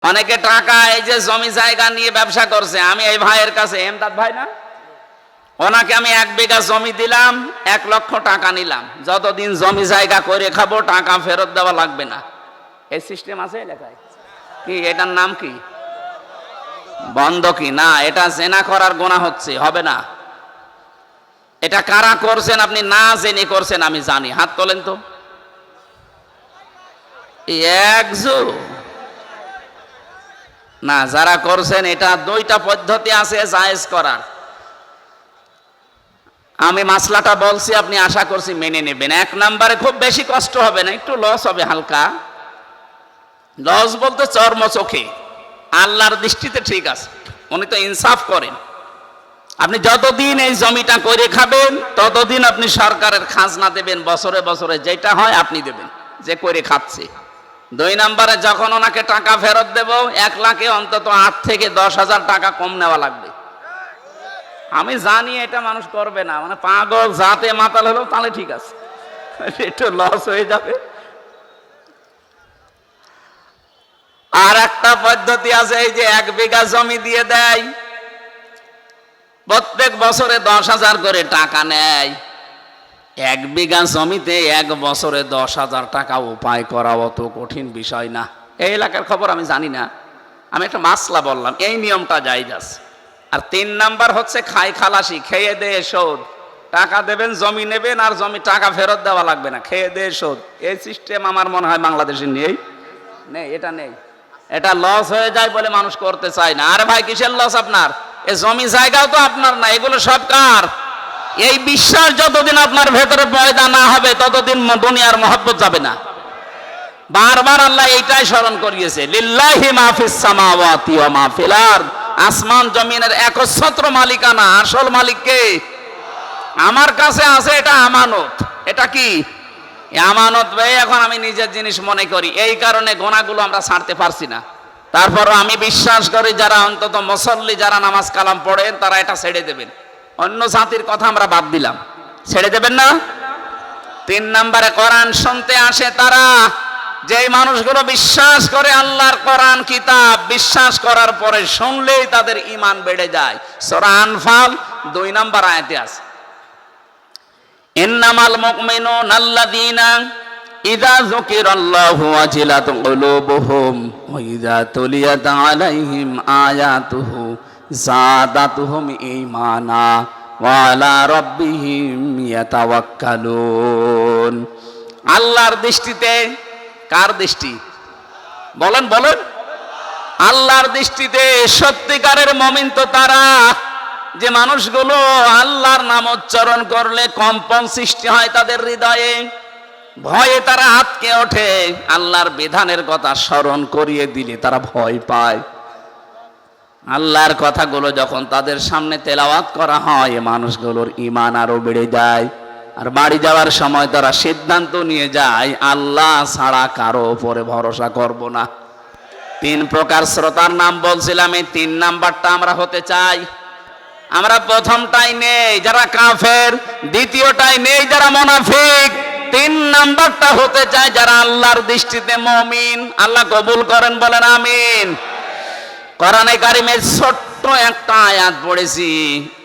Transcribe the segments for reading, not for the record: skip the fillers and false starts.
অনেকে টাকা এই যে জমি জায়গা নিয়ে ব্যবসা করছে। আমি এই ভাইয়ের কাছে, এমদাদ ভাই না, ওনাকে আমি 1 বিঘা জমি দিলাম, 1 লক্ষ টাকা নিলাম। যতদিন জমি জায়গা করে খাবো টাকা ফেরত দেওয়া লাগবে না। এই সিস্টেম আছে এলাকায়? কি এটার নাম কি? বন্ধকি না, এটা জেনা করার গুনাহ হচ্ছে, হবে না। এটা কারা করছেন? আপনি না জেনে করছেন আমি জানি, হাত তোলেন তো। না, যারা করছেন এটা 2টা পদ্ধতি আছে জায়েজ করার। আমি মাসলাটা বলছি, আপনি আশা করছি মেনে নেবেন। 1 নম্বরে খুব বেশি কষ্ট হবে না, একটু লস হবে হালকা। লস বলতে চর্ম চোখে, আল্লাহর দৃষ্টিতে ঠিক আছে, উনি তো ইনসাফ করেন। আপনি যতদিন এই জমিটা করে খাবেন ততদিন আপনি সরকারের খাজনা দেবেন, বছরে বছরে যেটা হয় আপনি দেবেন, যে করে খাচ্ছে। 2 নম্বরে যখন ওনাকে টাকা ফেরত দেব, 1 লাখে অন্তত 8 থেকে 10,000 টাকা কম নেওয়া লাগবে। আমি জানি এটা মানুষ করবে না, মানে পাগল জাতে মাতাল হলো তাহলে ঠিক আছে, একটু লস হয়ে যাবে। আর একটা পদ্ধতি আছে, এই যে 1 বিঘা জমি দিয়ে দেয়, প্রত্যেক বছরে 10,000 করে টাকা নেয়। 1 বিঘা জমিতে 1 বছরে 10,000 টাকা উপায় করা অত কঠিন বিষয় না। এই এলাকার খবর আমি জানি না, আমি একটা মাসলা বললাম, এই নিয়মটা জায়েজ আছে। আর 3 নাম্বার হচ্ছে খাই খালাসি, খেয়ে দেয়ে শোধ। টাকা দেবেন, জমি নেবেন, আর জমি টাকা ফেরত দেওয়া লাগবে না, খেয়ে দেয়ে শোধ। এই সিস্টেম আমার মনে হয় বাংলাদেশে নেই। এটা নেই, এটা লস হয়ে যায় বলে মানুষ করতে চায় না। আর ভাই কিসের লস আপনার? এই জমি জায়গাও তো আপনার না, এগুলো সব কার? এই বিশ্বাস যতদিন আপনার ভেতরে পয়দা না হবে ততদিন দুনিয়ার মহব্বত যাবে না। বারবার আল্লাহ এইটাই স্মরণ করিয়েছে, লিল্লাহি মা ফিস সামাওয়াতি ওয়া মা ফিল আরদ। আসমান জমিনের একচ্ছত্র মালিকানা, আসল মালিক কে? আমার কাছে আছে, এটা আমানত। এটা কি আমানত ভাই? এখন আমি নিজের জিনিস মনে করি, এই কারণে গোনাগুলো আমরা ছাড়তে পারছি না। তারপরও আমি বিশ্বাস করি যারা অন্তত মুসল্লি, যারা নামাজ কালাম পড়েন, তারা এটা ছেড়ে দেবেন। অন্য জাতির কথা আমরা বাদ দিলাম, ছেড়ে দেবেন না। 3 নম্বরে কোরআন শুনতে আসে তারা, যেই মানুষগুলো বিশ্বাস করে আল্লাহর কোরআন কিতাব, বিশ্বাস করার পরে শুনলেই তাদের ঈমান বেড়ে যায়। সূরা আনফাল 2 নম্বর আয়াতে আছে, ইন্নামাল মুমিনুনা আল্লাযীনা ইযা যুকিরাল্লাহু ওয়াজিলাত কুলুবুহুম ওয়া ইযা তুলিয়াত আলাইহিম আয়াতুহু যাদাতুহুম ঈমানা ওয়া আলা রাব্বিহিম ইয়াতাওয়াক্কালুন। আল্লাহর দৃষ্টিতে, কার দৃষ্টি? বলেন বলেন। আল্লাহর দৃষ্টিতে সত্যিকারের মুমিন তো তারা, যে মানুষগুলো আল্লাহর নাম উচ্চারণ করলে কম্পন সৃষ্টি হয় তাদের হৃদয়ে, ভয়ে তারা আঁতকে ওঠে, আল্লাহর বিধানের কথা স্মরণ করিয়ে দিলে তারা ভয় পায়। আল্লাহর কথাগুলো যখন তাদের সামনে তেলাওয়াত করা হয়, মানুষগুলোর ঈমান আরো বেড়ে যায়। আর বাড়ি যাওয়ার সময় তারা সিদ্ধান্ত নিয়ে যায়, আল্লাহ ছাড়া কারো উপরে ভরসা করব না। 3 প্রকার শ্রোতার নাম বলছিলাম, এই 3 নাম্বারটা আমরা হতে চাই। আমরা প্রথমটাই নেই যারা কাফের, দ্বিতীয়টাই নেই যারা মুনাফিক, 3 নাম্বারটা হতে চায় যারা আল্লাহর দৃষ্টিতে মুমিন। আল্লাহ কবুল করেন, বলেন আমিন। কোরআনে কারিমের ছোট্ট একটা আয়াত পড়েছি,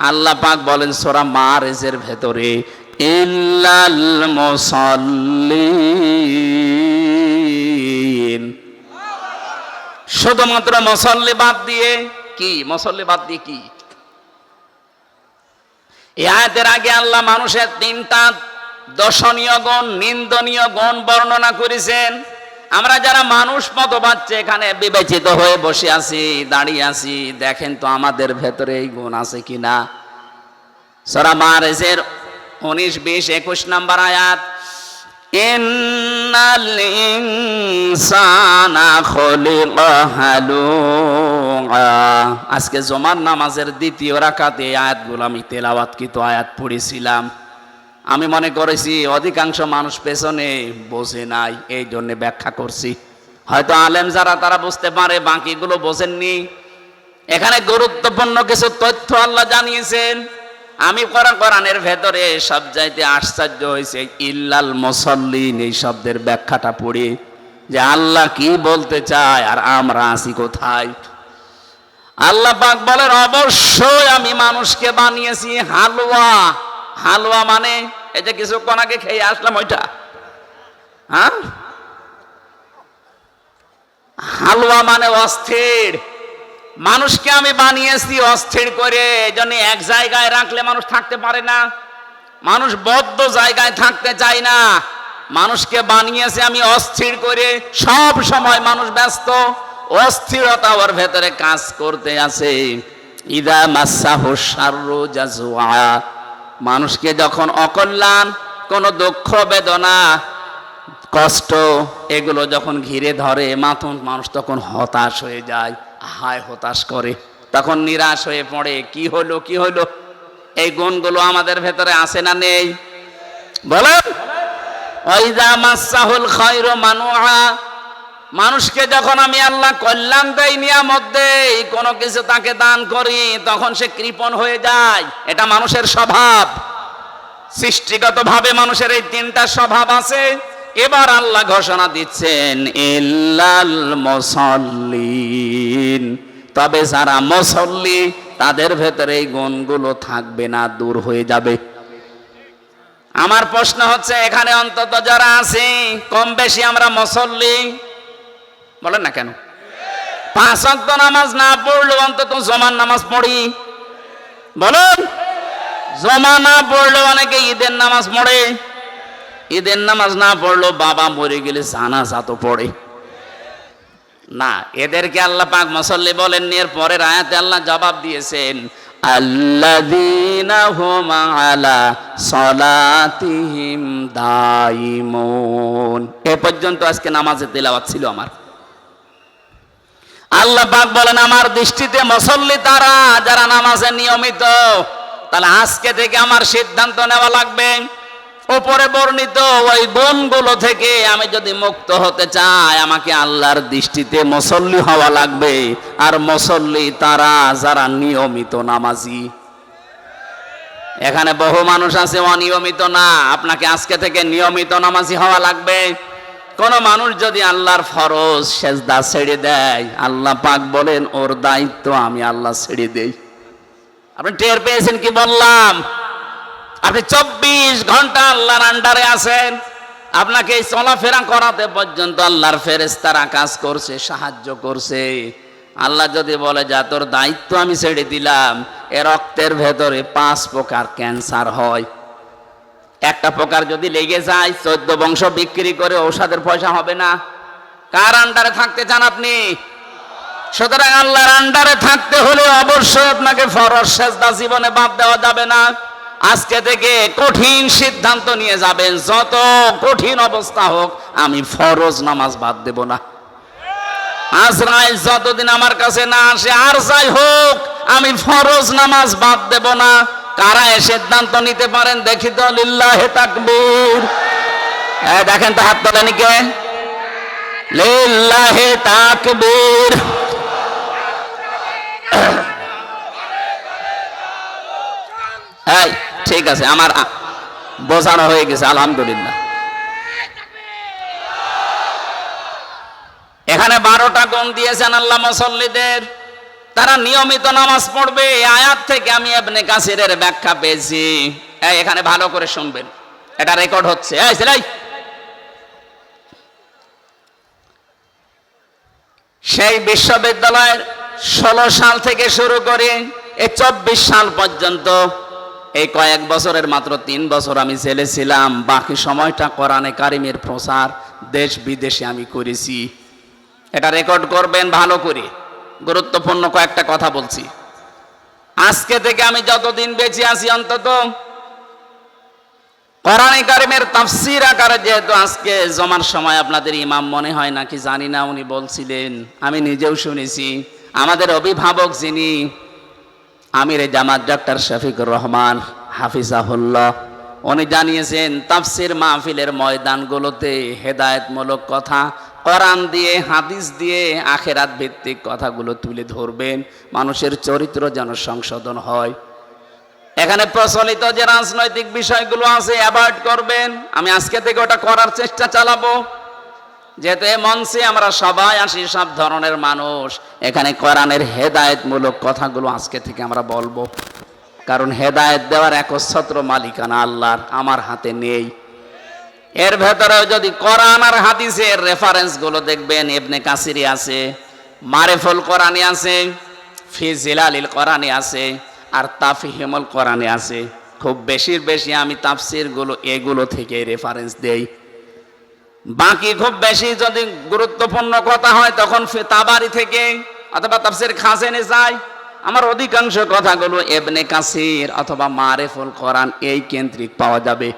আল্লাহ পাক বলেন সূরা মারিজের ভেতরে, ইল্লাল মুসাল্লিন, শুধুমাত্র মুসল্লি বাদ দিয়ে। কি মুসল্লি বাদ দিয়ে? কি এই আয়াতের আগে আল্লাহ মানুষের 3টা দর্শনীয় গুণ, নিন্দনীয় গুণ বর্ণনা করেছেন। আমরা যারা মানুষ মতো বাচ্চা এখানে বিবেচিত হয়ে বসে আছি, দাঁড়িয়ে আছি, দেখেন তো আমাদের ভেতরে এই গুণ আছে কিনা। সূরা মারিজের 19, 20, 21 নম্বর আয়াত, ইন্নাল ইনসানা খুলিকা হালুআ। আজকে জুমার নামাজের 2য় রাকাতে এই আয়াতগুলো আমি তেলাওয়াতকৃত আয়াত পড়েছিলাম। আমি মনে করেছি অধিকাংশ মানুষ পেছনে বোঝে নাই, এই জন্য ব্যাখ্যা করছি। হয়তো আলেম যারা তারা বুঝতে পারে, বাকিগুলো বোঝেননি। এখানে গুরুত্বপূর্ণ কিছু তথ্য আল্লাহ জানিয়েছেন। আমি কোরআনের ভেতরে সবচাইতে আশ্চর্য হয়েছে ইল্লাল মুসাল্লিন এই শব্দের ব্যাখ্যাটা পড়ে। যে আল্লাহ কি বলতে চায় আর আমরা আছি কোথায়। আল্লাহ পাক বলেন, অবশ্যই আমি মানুষকে বানিয়েছি হালুয়া। হালুয়া মানে এই যে কিছুক্ষণ আগে খেয়ে আসলাম ওইটা, হ্যাঁ, হালুয়া মানে অস্থির। মানুষকে আমি বানিয়েছি অস্থির করে, এই জন্য এক জায়গায় রাখলে মানুষ থাকতে পারে না, মানুষ বদ্ধ জায়গায় থাকতে চায় না। মানুষকে বানিয়েছে আমি অস্থির করে, সব সময় মানুষ ব্যস্ত, অস্থিরতা ওর ভেতরে কাজ করতে আছে। ইদা মাসাহু শাররু জাজুআ, মানুষকে যখন অকল্যাণ, কোনো দুঃখ বেদনা কষ্ট এগুলো যখন ঘিরে ধরে মানুষ তখন হতাশ হয়ে যায়, হায় হতাশ করে, তখন নিরাশ হয়ে পড়ে। কি হলো কি হলো? এই গুণগুলো আমাদের ভেতরে আছে না নেই? বলেন। ওয়াইদা মাসাহুল খায়রু মানুআ, মানুষকে যখন আমি আল্লাহ কল্যাণ দেই, নিয়ামত দেই, কোনো কিছু তাকে দান করি, তখন সে কৃপণ হয়ে যায়। এটা মানুষের স্বভাব, সৃষ্টিগতভাবে মানুষের এই তিনটা স্বভাব আছে। এবার আল্লাহ ঘোষণা দিচ্ছেন, ইল্লাল মুসাল্লিন, তবে যারা মুসল্লি তাদের ভেতরে এই গুণগুলো থাকবে না, দূর হয়ে যাবে। আমার প্রশ্ন হচ্ছে, এখানে অন্তত যারা আছি কম বেশি আমরা মুসল্লি, বলেন না কেন? 5 ওয়াক্ত নামাজ না পড়লেও অন্তত জমার নামাজ পড়ি, বলুন। জমা না পড়লেও অনেকে ঈদের নামাজ পড়ে, ঈদের নামাজ না পড়লেও বাবা মরে গেলে জানাজা তো পড়ে না। এদেরকে আল্লাহ পাক মুসল্লি বলেননি। এর পরের আয়াতে আল্লাহ জবাব দিয়েছেন, আল্লাযীনা হুম আলা সালাতিহিম দাইমুন। এ পর্যন্ত আজকে নামাজের তিলাওয়াত ছিল আমার। আল্লাহ পাক বলেন, আমার দৃষ্টিতে মুসল্লি তারা যারা নামাজে নিয়মিত। তাহলে আজকে থেকে আমার সিদ্ধান্ত নেওয়া লাগবে, উপরে বর্ণিত ওই গুণগুলো থেকে আমি যদি মুক্ত হতে চাই, আমাকে আল্লাহর দৃষ্টিতে মুসল্লি হওয়া লাগবে। আর মুসল্লি তারা যারা নিয়মিত নামাজি। এখানে বহু মানুষ আছে অনিয়মিত না, আপনাকে আজকে থেকে নিয়মিত নামাজি হওয়া লাগবে। কোন মানুষ যদি আল্লাহর ফরজ সেজদা ছেড়ে দেয়, আল্লাহ পাক বলেন ওর দায়িত্ব আমি আল্লাহ ছেড়ে দেই। আপনি টের পেয়েছেন কি বললাম? আপনি 24 ঘন্টা আল্লাহর আন্ডারে আছেন, আপনাকে এই চলাফেরা করাতে পর্যন্ত আল্লাহর ফেরেশতারা কাজ করছে, সাহায্য করছে। আল্লাহ যদি বলে যা তোর দায়িত্ব আমি ছেড়ে দিলাম, এ রক্তের ভেতরে 5 প্রকার ক্যান্সার হয়, একটা প্রকার যদি লেগে যায় 14 বংশ বিক্রি করে ঔষধের পয়সা হবে না। কার আন্ডারে থাকতে চান আপনি? সুতরাং আল্লাহর আন্ডারে থাকতে হলে অবশ্যই আপনাকে ফরজ সেজদা জীবনে বাদ দেওয়া যাবে না। আজকে থেকে কঠিন সিদ্ধান্ত নিয়ে যাবেন, যত কঠিন অবস্থা হোক আমি ফরজ নামাজ বাদ দেব না। আজরাইল যতদিন আমার কাছে না আসে, আর যাই হোক আমি ফরজ নামাজ বাদ দেব না। কারা এ সিদ্ধান্ত নিতে পারেন দেখি তো? লিল্লাহি তাকবীর। দেখেন তো হাত তোলেন কে? লিল্লাহি তাকবীর। ঠিক আছে, আমার বোঝানো হয়ে গেছে, আলহামদুলিল্লাহ। এখানে 12টা গুণ দিয়েছেন আল্লাহ মুসল্লিদের, তারা নিয়মিত নামাজ পড়বে। আয়াত থেকে আমি ইবনে কাসিরের ব্যাখ্যা পেয়েছি, এখানে ভালো করে শুনবেন, এটা রেকর্ড হচ্ছে। সেই বিশ্ববিদ্যালয়ের 16 সাল থেকে শুরু করে এই 24 সাল পর্যন্ত, এই কয়েক বছরের মাত্র 3 বছর আমি জেলে ছিলাম, বাকি সময়টা কোরআনে কারিমের প্রচার দেশ বিদেশে আমি করেছি। এটা রেকর্ড করবেন ভালো করে, গুরুত্বপূর্ণ কয়েকটা কথা বলছি। আজকে থেকে আমি যতদিন বেঁচে আছি অন্তত কোরআনে কারিমের তাফসীর আকারে, যেহেতু আজকে জমার সময় আপনাদের ইমাম মনে হয় নাকি জানি না, উনি বলছিলেন, আমি নিজেও শুনেছি, আমাদের অভিভাবক যিনি আমিরে জামাত ডক্টর শফিকুর রহমান হাফিজাহুল্লাহ, উনি জানিয়েছেন তাফসীর মাহফিলের ময়দানগুলোতে হেদায়েতমূলক কথা কোরআন দিয়ে হাদিস দিয়ে আখেরাত ভিত্তিক কথাগুলো তুলে ধরবেন, মানুষের চরিত্র যেন সংশোধন হয়। এখানে প্রচলিত যে রাজনৈতিক বিষয়গুলো আছে অ্যাভয়েড করবেন। আমি আজকে থেকে ওটা করার চেষ্টা চালাবো। যেহেতু এই মঞ্চে আমরা সবাই আসি সব ধরনের মানুষ, এখানে কোরআনের হেদায়েতমূলক কথাগুলো আজকে থেকে আমরা বলবো, কারণ হেদায়েত দেওয়ার একচ্ছত্র মালিকানা আল্লাহর, আমার হাতে নেই। এর ভেতরে যদি কোরআন আর হাদিসের রেফারেন্স গুলো দেখবেন, ইবনে কাসিরি আছে, মারিফুল কোরআনি আছে, ফি জিলালিল কোরআনি আছে, আর তাফহিমুল কোরআনি আছে। খুব বেশি আমি তাফসির গুলো এগুলো থেকে রেফারেন্স দেই। বাকি খুব বেশি যদি গুরুত্বপূর্ণ কথা হয় তখন তাবারি থেকে অথবা তাফসির খাজেনে যায়। আমার অধিকাংশ কথাগুলো ইবনে কাসির অথবা মারিফুল কোরআন এই কেন্দ্রিক পাওয়া যাবে।